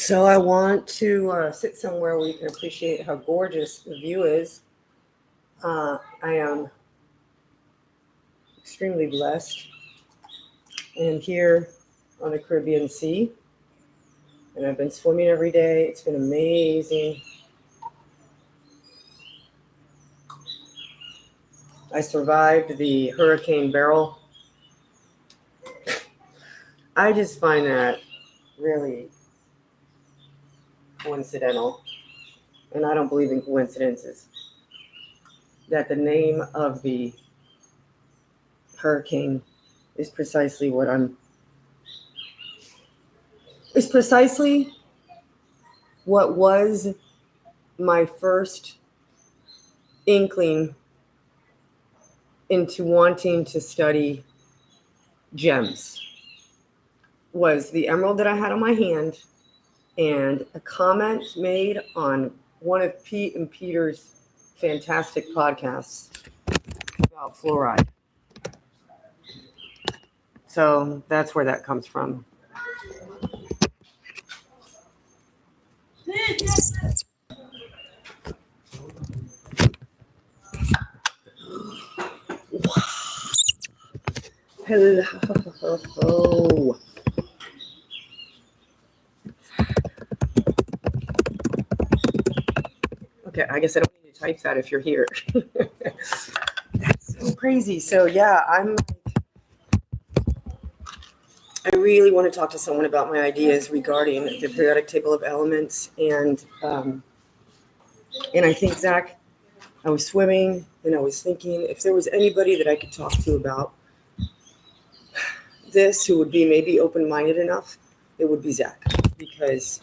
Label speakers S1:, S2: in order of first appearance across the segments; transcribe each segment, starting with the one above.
S1: So I want to sit somewhere where you can appreciate how gorgeous the view is. I am extremely blessed. And here on the Caribbean Sea, and I've been swimming every day. It's been amazing. I survived the Hurricane Beryl. I just find that really coincidental, and I don't believe in coincidences, that the name of the hurricane is precisely what was my first inkling into wanting to study gems. Was the emerald that I had on my hand and a comment made on one of Pete and Peter's fantastic podcasts about fluoride. So that's where that comes from. Hello. Okay, I guess I don't need to type that if you're here. That's so crazy. So yeah, I really want to talk to someone about my ideas regarding the periodic table of elements, and I think, Zach, I was swimming and I was thinking if there was anybody that I could talk to about this who would be maybe open-minded enough, it would be Zach, because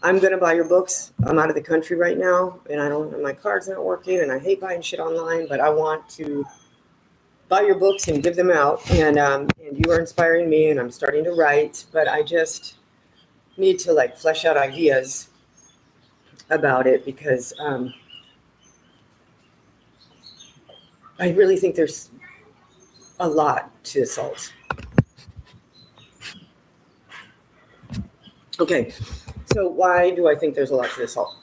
S1: I'm going to buy your books. I'm out of the country right now, and my card's not working, and I hate buying shit online, but I want to buy your books and give them out. And you are inspiring me, and I'm starting to write, but I just need to flesh out ideas about it, because I really think there's a lot to salt. Okay, so why do I think there's a lot to this salt?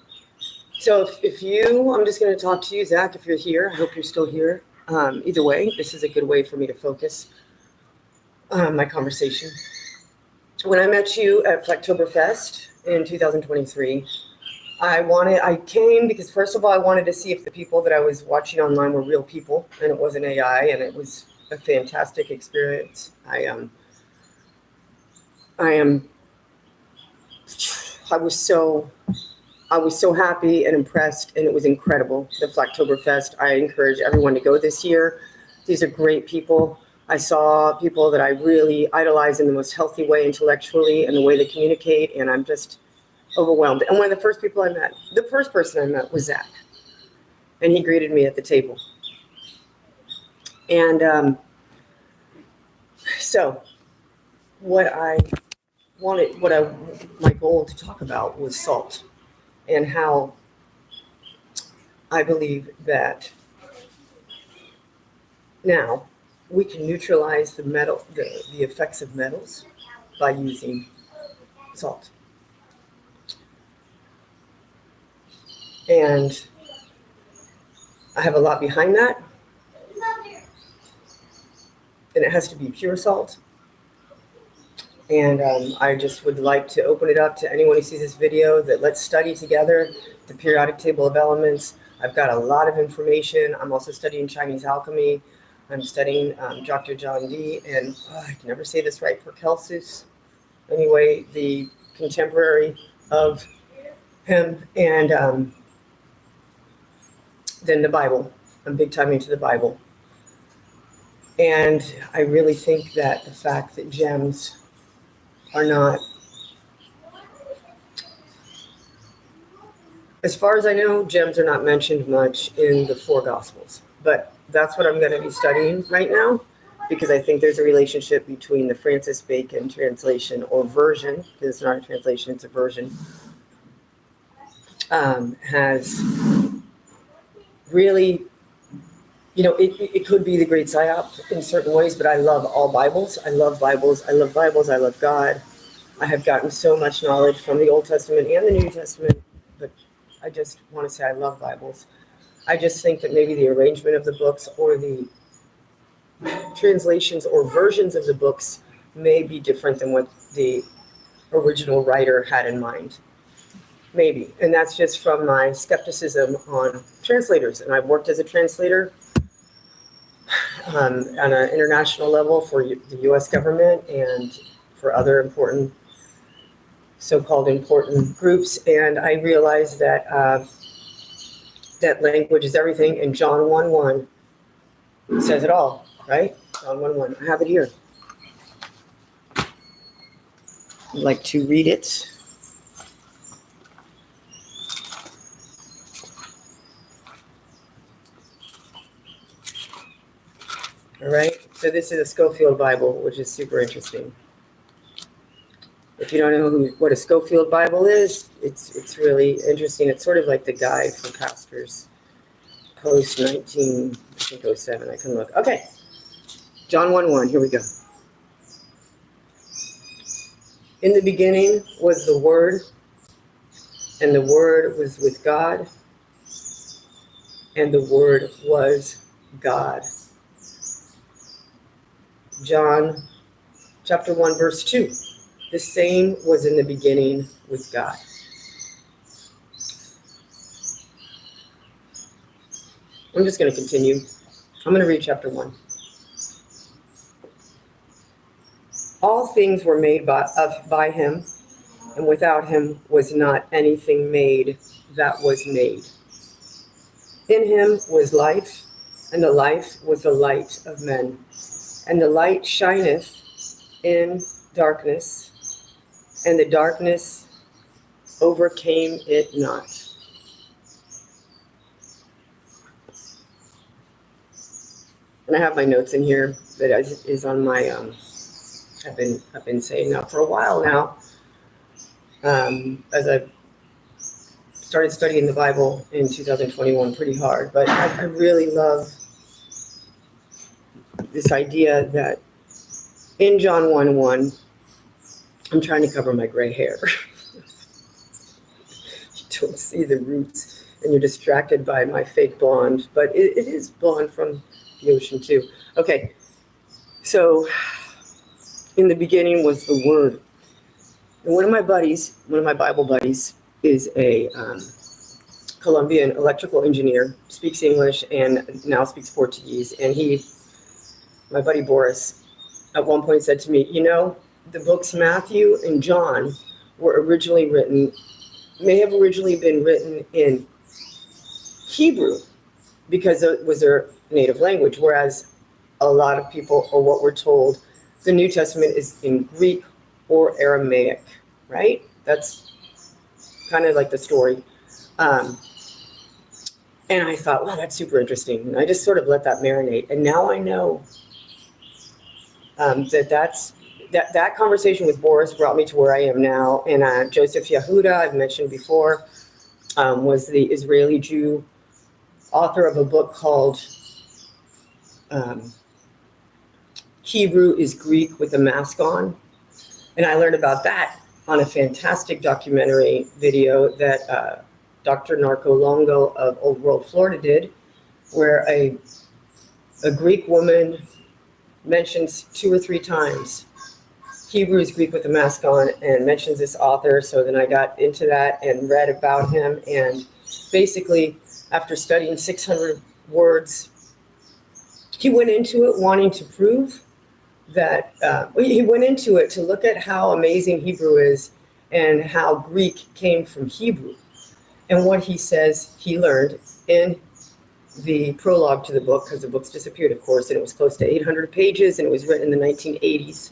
S1: So I'm just going to talk to you, Zach, if you're here. I hope you're still here. Either way, this is a good way for me to focus my conversation. When I met you at Flecktoberfest in 2023, I came because, first of all, I wanted to see if the people that I was watching online were real people and it wasn't AI, and it was a fantastic experience. I was so happy and impressed, and it was incredible. The Flecktoberfest, I encourage everyone to go this year. These are great people. I saw people that I really idolize in the most healthy way intellectually and the way they communicate, and I'm just overwhelmed. And one of the first person I met was Zach, and he greeted me at the table. And so my goal to talk about was salt, and how I believe that now we can neutralize the effects of metals by using salt. And I have a lot behind that. And it has to be pure salt. And I just would like to open it up to anyone who sees this video, that let's study together the periodic table of elements. I've got a lot of information. I'm also studying Chinese alchemy. I'm studying Dr. John Dee, and I can never say this right, Paracelsus. Anyway, the contemporary of him, and then the Bible. I'm big time into the Bible. And I really think that the fact that gems are not, as far as I know, gems are not mentioned much in the four Gospels. But that's what I'm going to be studying right now, because I think there's a relationship between the Francis Bacon translation, or version, because it's not a translation, it's a version, has really, it could be the great psyop in certain ways, but I love all Bibles. I love Bibles. I love Bibles. I love God. I have gotten so much knowledge from the Old Testament and the New Testament, but I just want to say I love Bibles. I just think that maybe the arrangement of the books or the translations or versions of the books may be different than what the original writer had in mind. Maybe. And that's just from my skepticism on translators. And I've worked as a translator on an international level for the US government and for other important, so-called important groups. And I realized that that language is everything. And John 1:1 says it all, right? John 1:1. I have it here. I'd like to read it. All right, so this is a Schofield Bible, which is super interesting. If you don't know what a Schofield Bible is, it's really interesting. It's sort of like the guide for pastors post 1907. I can look. Okay, John 1:1. Here we go. In the beginning was the Word, and the Word was with God, and the Word was God. John chapter 1, verse 2. The same was in the beginning with God. I'm just going to continue. I'm going to read chapter 1. All things were made by him, and without him was not anything made that was made. In him was life, and the life was the light of men. And the light shineth in darkness, and the darkness overcame it not. And I have my notes in here that is on my, I've been saying that for a while now, as I've started studying the Bible in 2021 pretty hard. But I really love this idea that in John 1:1, I'm trying to cover my gray hair. You don't see the roots, and you're distracted by my fake blonde, but it is blonde from the ocean too. Okay, so in the beginning was the Word. And one of my Bible buddies, is a Colombian electrical engineer, speaks English and now speaks Portuguese. And my buddy Boris, at one point said to me, you know, the books Matthew and John may have originally been written in Hebrew because it was their native language, whereas a lot of people, or what we're told, the New Testament is in Greek or Aramaic, right? That's kind of like the story. And I thought, wow, that's super interesting. And I just sort of let that marinate. And now I know that conversation with Boris brought me to where I am now. And Joseph Yehuda, I've mentioned before, was the Israeli Jew author of a book called Hebrew is Greek with a Mask On. And I learned about that on a fantastic documentary video that Dr. Narco Longo of Old World Florida did, where a Greek woman mentions 2 or 3 times Hebrew is Greek with a mask on and mentions this author. So then I got into that and read about him. And basically, after studying 600 words, he went into it wanting to prove that he went into it to look at how amazing Hebrew is and how Greek came from Hebrew. And what he says he learned in the prologue to the book, because the book's disappeared, of course, and it was close to 800 pages, and it was written in the 1980s.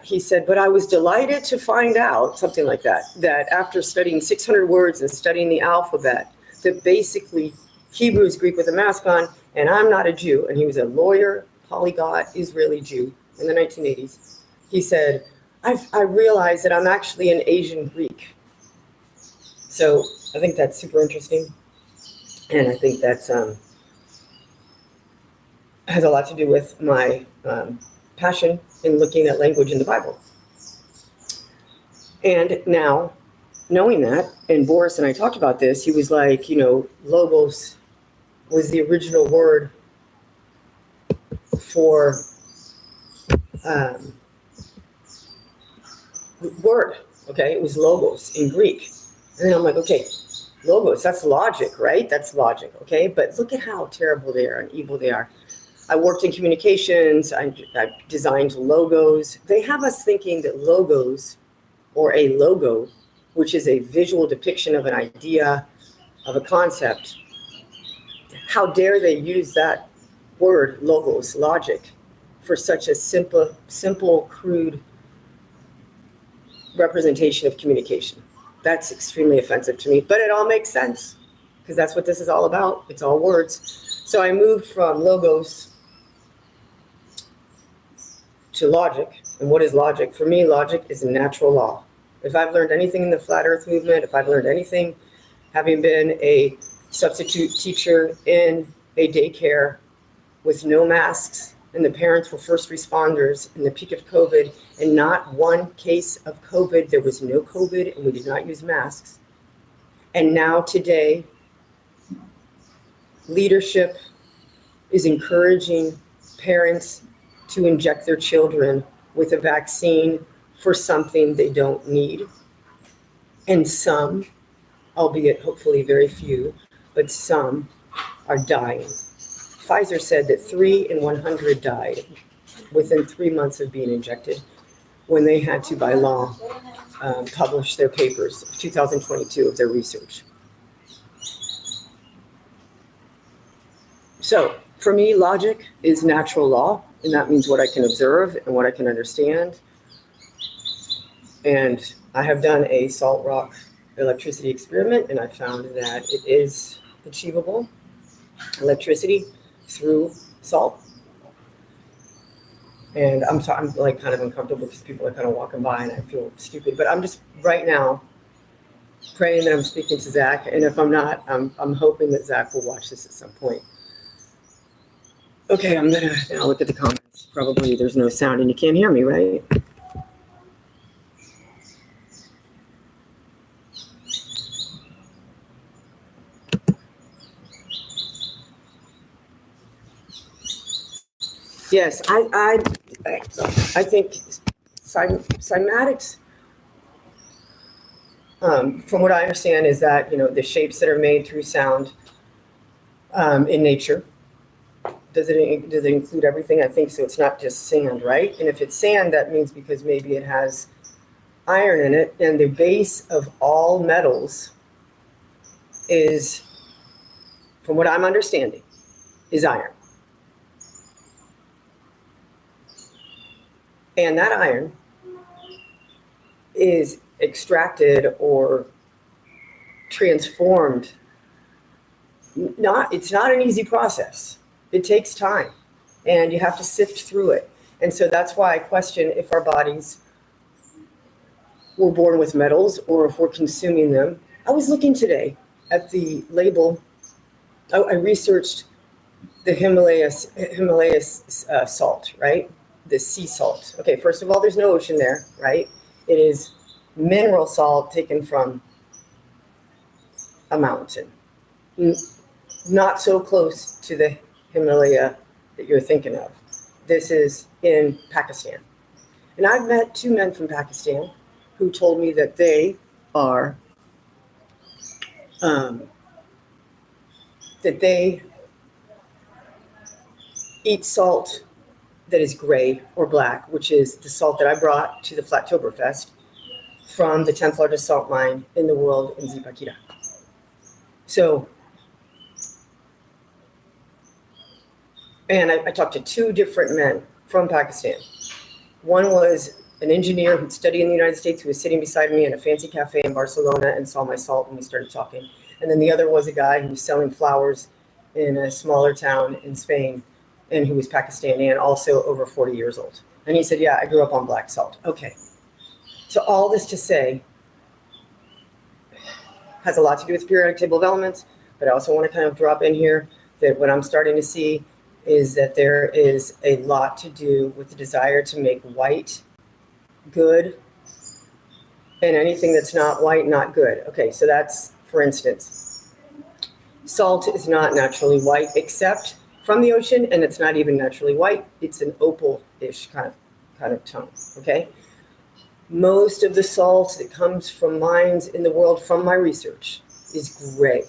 S1: He said, but I was delighted to find out, something like that after studying 600 words and studying the alphabet, that basically Hebrew is Greek with a mask on, and I'm not a Jew. And he was a lawyer, polyglot, Israeli Jew in the 1980s. He said, I realized that I'm actually an Asian Greek. So I think that's super interesting. And I think that's has a lot to do with my passion in looking at language in the Bible. And now, knowing that, and Boris and I talked about this, he was like, logos was the original word for um, word. Okay, it was logos in Greek. And then I'm like, okay, logos, that's logic, right? That's logic, okay? But look at how terrible they are and evil they are. I worked in communications. I designed logos. They have us thinking that logos, or a logo, which is a visual depiction of an idea, of a concept, how dare they use that word, logos, logic, for such a simple, crude representation of communication. That's extremely offensive to me, but it all makes sense because that's what this is all about. It's all words. So I moved from logos to logic. And what is logic? For me, logic is a natural law. If I've learned anything in the flat earth movement, if I've learned anything having been a substitute teacher in a daycare with no masks, and the parents were first responders in the peak of COVID, and not one case of COVID. There was no COVID, and we did not use masks. And now today, leadership is encouraging parents to inject their children with a vaccine for something they don't need. And some, albeit hopefully very few, but some are dying. Pfizer said that 3 in 100 died within 3 months of being injected when they had to, by law, publish their papers of 2022 of their research. So for me, logic is natural law, and that means what I can observe and what I can understand. And I have done a salt rock electricity experiment, and I found that it is achievable, electricity through salt. And I'm like kind of uncomfortable because people are kind of walking by and I feel stupid. But I'm just right now praying that I'm speaking to Zach. And if I'm not, I'm hoping that Zach will watch this at some point. Okay, I'm gonna now look at the comments. Probably there's no sound and you can't hear me, right? Yes, I think cymatics, from what I understand, is that the shapes that are made through sound in nature. Does it include everything? I think so. It's not just sand, right? And if it's sand, that means because maybe it has iron in it, and the base of all metals is, from what I'm understanding, is iron. And that iron is extracted or transformed. It's not an easy process. It takes time, and you have to sift through it. And so that's why I question if our bodies were born with metals or if we're consuming them. I was looking today at the label. I researched the Himalayas salt, right? The sea salt. Okay, first of all, there's no ocean there, right? It is mineral salt taken from a mountain. Not so close to the Himalaya that you're thinking of. This is in Pakistan. And I've met 2 men from Pakistan who told me that they are, that they eat salt that is gray or black, which is the salt that I brought to the Flattoberfest from the 10th largest salt mine in the world in Zipakira. So, and I talked to 2 different men from Pakistan. One was an engineer who'd studied in the United States who was sitting beside me in a fancy cafe in Barcelona and saw my salt and we started talking. And then the other was a guy who was selling flowers in a smaller town in Spain and who was Pakistani and also over 40 years old. And he said, yeah, I grew up on black salt. Okay. So all this to say has a lot to do with periodic table of elements, but I also want to kind of drop in here that what I'm starting to see is that there is a lot to do with the desire to make white good And anything that's not white, not good. Okay, so that's, for instance, salt is not naturally white except from the ocean, and it's not even naturally white. It's an opal-ish kind of tone, okay? Most of the salt that comes from mines in the world from my research is gray.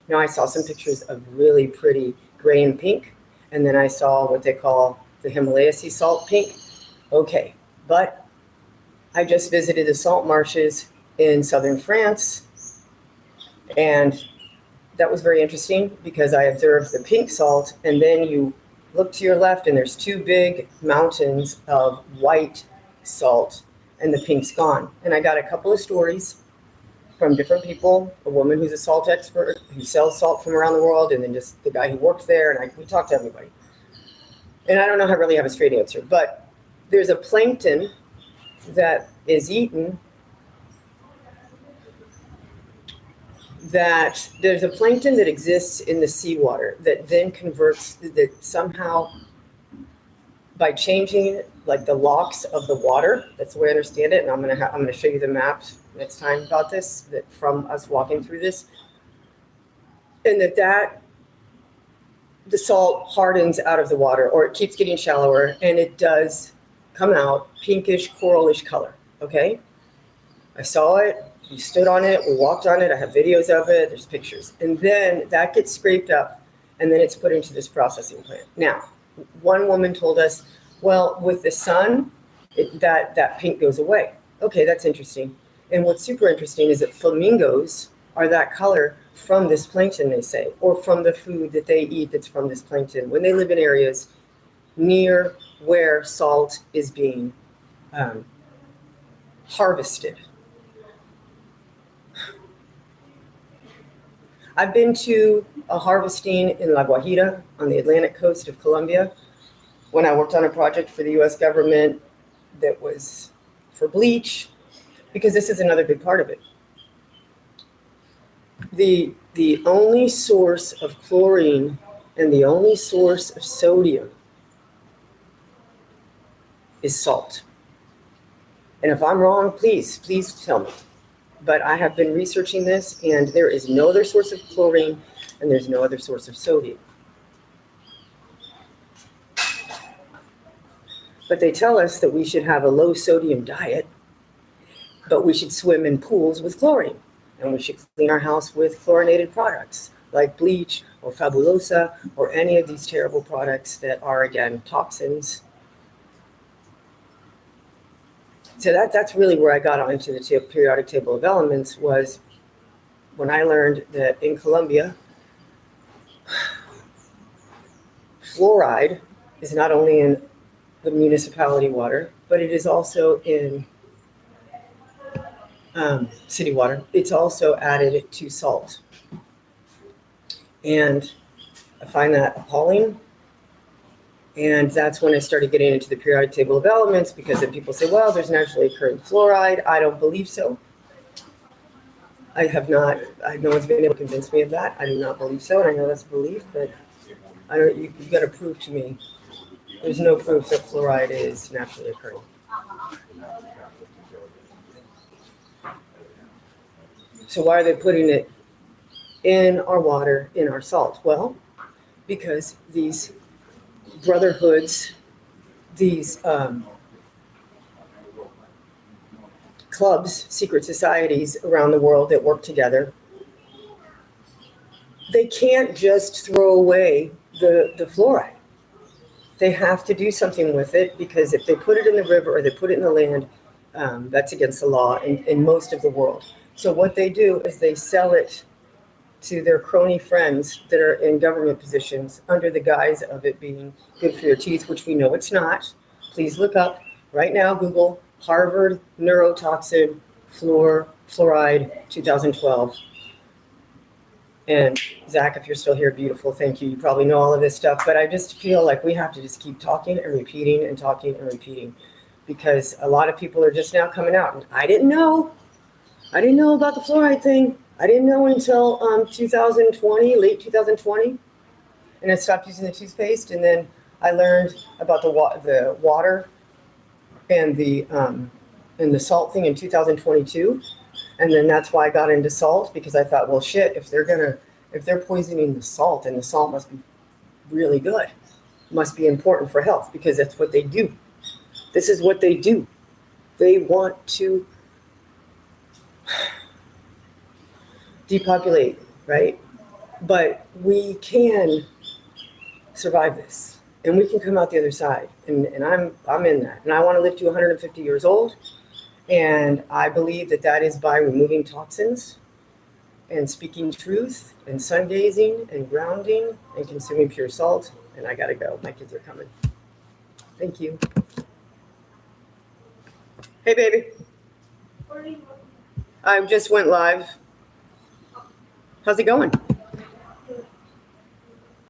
S1: Now, I saw some pictures of really pretty gray and pink, and then I saw what they call the Himalaya sea salt pink. Okay, but I just visited the salt marshes in southern France, and that was very interesting because I observed the pink salt, and then you look to your left, and there's two big mountains of white salt, and the pink's gone. And I got a couple of stories from different people, a woman who's a salt expert who sells salt from around the world, and then just the guy who worked there, and we talked to everybody. And I don't know how I really have a straight answer, but there's a plankton that is eaten that there's a plankton that exists in the seawater that then converts, that somehow by changing like the locks of the water, that's the way I understand it, and I'm gonna show you the maps next time about this, that from us walking through this, and that the salt hardens out of the water, or it keeps getting shallower, and it does come out pinkish, coralish color, okay? I saw it, we stood on it, we walked on it, I have videos of it, there's pictures. And then that gets scraped up, and then it's put into this processing plant. Now, one woman told us, well, with the sun, that pink goes away. Okay, that's interesting. And what's super interesting is that flamingos are that color from this plankton, they say, or from the food that they eat that's from this plankton when they live in areas near where salt is being harvested. I've been to a harvesting in La Guajira on the Atlantic coast of Colombia when I worked on a project for the US government that was for bleach, because this is another big part of it. The only source of chlorine and the only source of sodium is salt. And if I'm wrong, please tell me. But I have been researching this, and there is no other source of chlorine, and there's no other source of sodium. But they tell us that we should have a low sodium diet, but we should swim in pools with chlorine, and we should clean our house with chlorinated products like bleach or Fabulosa or any of these terrible products that are, again, toxins. So that's really where I got onto the periodic table of elements, was when I learned that in Colombia, fluoride is not only in the municipality water, but it is also in city water. It's also added to salt. And I find that appalling. And that's when I started getting into the periodic table of elements, because then people say, well, there's naturally occurring fluoride. I don't believe so. No one's been able to convince me of that. I do not believe so, and I know that's a belief, but you've got to prove to me. There's no proof that fluoride is naturally occurring. So why are they putting it in our water, in our salt? Well, because these brotherhoods, these clubs, secret societies around the world that work together, they can't just throw away the fluoride. They have to do something with it, because if they put it in the river or they put it in the land, that's against the law in most of the world. So what they do is they sell it to their crony friends that are in government positions under the guise of it being good for your teeth, which we know it's not. Please look up right now, Google Harvard neurotoxin fluoride 2012. And Zach, if you're still here, beautiful, thank you. You probably know all of this stuff, but I just feel like we have to just keep talking and repeating and talking and repeating, because a lot of people are just now coming out. And I didn't know about the fluoride thing. I didn't know until 2020, late 2020, and I stopped using the toothpaste. And then I learned about the water and the and the salt thing in 2022. And then that's why I got into salt, because I thought, well, shit, if they're poisoning the salt, and the salt must be really good, must be important for health, because that's what they do. This is what they do. They want to depopulate, right? But we can survive this, and we can come out the other side. And I'm in that. And I want to live to 150 years old. And I believe that is by removing toxins and speaking truth and sun gazing and grounding and consuming pure salt. And I got to go. My kids are coming. Thank you. Hey, baby. I just went live. How's it going?